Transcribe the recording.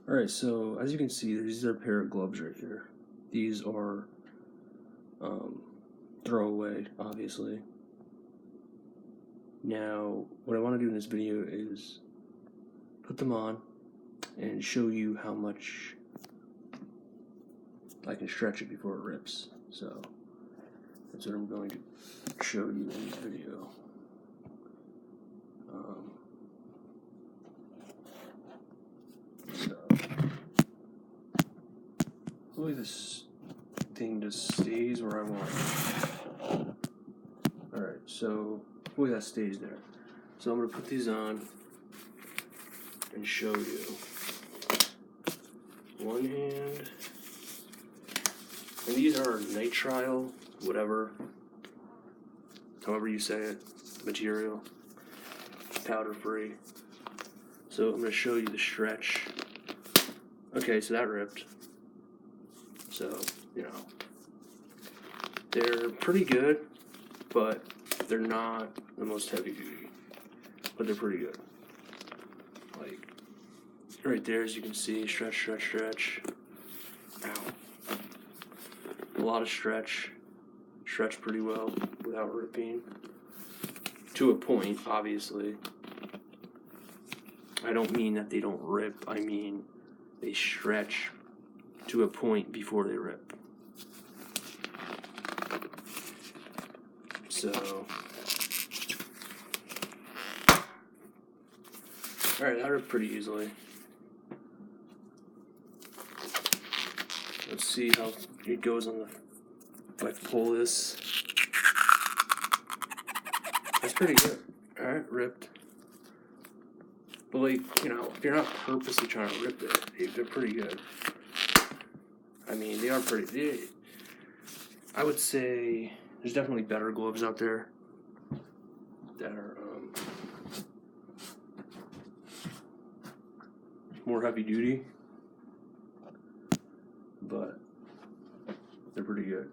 Alright, so as you can see, these are a pair of gloves right here. These are throwaway, obviously. Now, what I want to do in this video is put them on and show you how much I can stretch it before it rips. So that's what I'm going to show you in this video. Hopefully this thing just stays where I want it. Alright, so hopefully that stays there. So I'm going to put these on and show you. One hand. And these are nitrile, whatever, however you say it, material, powder free. So I'm going to show you the stretch. Okay, so that ripped. So, you know, they're pretty good, but they're not the most heavy duty, but they're pretty good. Like, right there, as you can see, stretch. Ow. A lot of stretch pretty well without ripping. To a point, obviously. I don't mean that they don't rip, I mean they stretch to a point before they rip. So, alright, that ripped pretty easily. Let's see how it goes on the, if I pull this. That's pretty good. Alright, ripped. But like, you know, if you're not purposely trying to rip it, they're pretty good. I mean, they are pretty, I would say there's definitely better gloves out there that are more heavy duty, but they're pretty good.